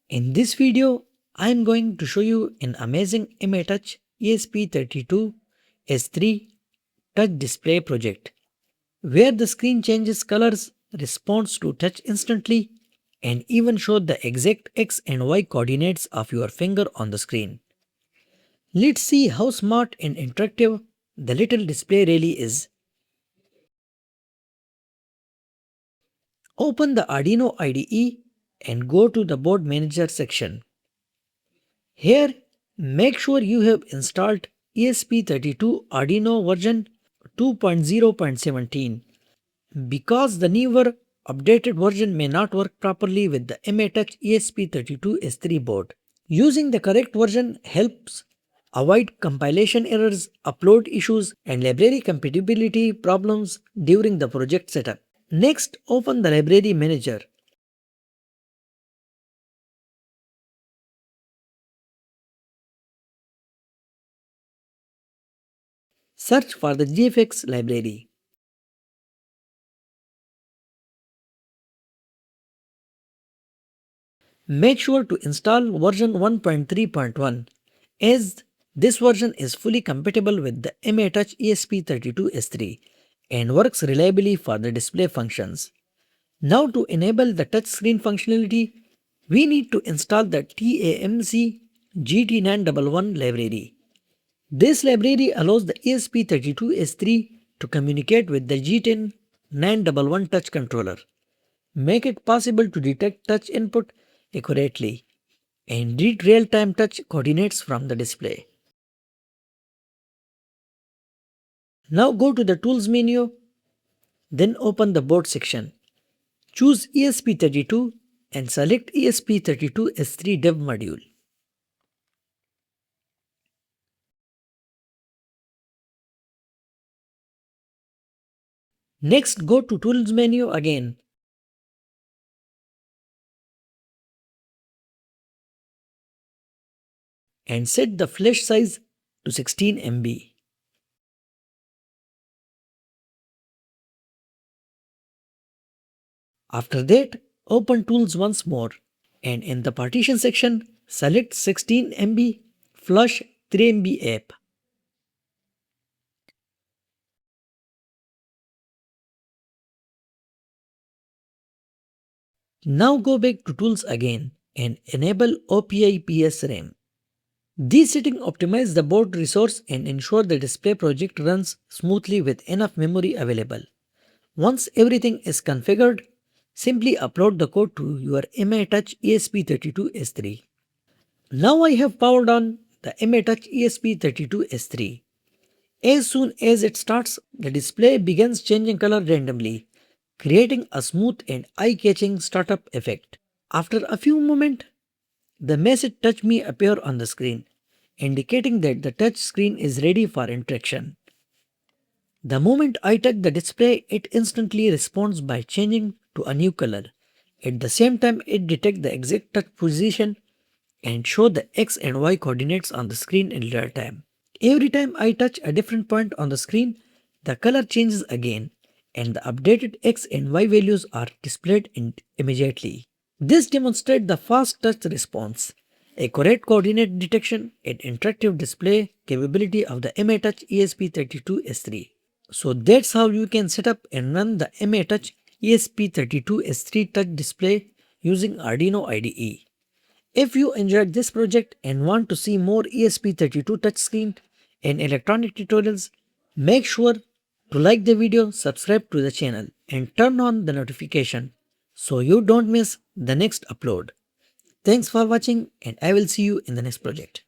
In this video, I am going to show you an amazing MaTouch ESP32-S3 touch display project, where the screen changes colors, responds to touch instantly, and even shows the exact X and Y coordinates of your finger on the screen. Let's see how smart and interactive the little display really is. Open the Arduino IDE and go to the board manager section. Here, make sure you have installed ESP32 Arduino version 2.0.17 because the newer updated version may not work properly with the MaTouch ESP32-S3 board. Using the correct version helps avoid compilation errors, upload issues, and library compatibility problems during the project setup. Next, open the library manager. Search for the GFX library. Make sure to install version 1.3.1 as this version is fully compatible with the MaTouch ESP32-S3 and works reliably for the display functions. Now to enable the touchscreen functionality, we need to install the TAMC GT911 library. This library allows the ESP32-S3 to communicate with the GT911 touch controller, make it possible to detect touch input accurately, and read real-time touch coordinates from the display. Now go to the Tools menu, then open the Board section. Choose ESP32 and select ESP32-S3 Dev module. Next, go to Tools menu again. And set the flash size to 16 MB. After that, open Tools once more and in the Partition section, select 16 MB Flash 3 MB app. Now go back to Tools again and enable OPI-PS RAM. These settings optimize the board resource and ensure the display project runs smoothly with enough memory available. Once everything is configured, simply upload the code to your MaTouch ESP32-S3. Now I have powered on the MaTouch ESP32-S3. As soon as it starts, the display begins changing color randomly, creating a smooth and eye-catching startup effect. After a few moments, the message "Touch Me" appears on the screen, indicating that the touch screen is ready for interaction. The moment I touch the display, it instantly responds by changing to a new color. At the same time, it detects the exact touch position and shows the X and Y coordinates on the screen in real time. Every time I touch a different point on the screen, the color changes again and the updated X and Y values are displayed immediately. This demonstrates the fast touch response, accurate coordinate detection, and interactive display capability of the MaTouch ESP32-S3. So that's how you can set up and run the MaTouch ESP32-S3 touch display using Arduino IDE. If you enjoyed this project and want to see more ESP32 touchscreen and electronic tutorials, make sure to like the video, subscribe to the channel, and turn on the notification so you don't miss the next upload. Thanks for watching and I will see you in the next project.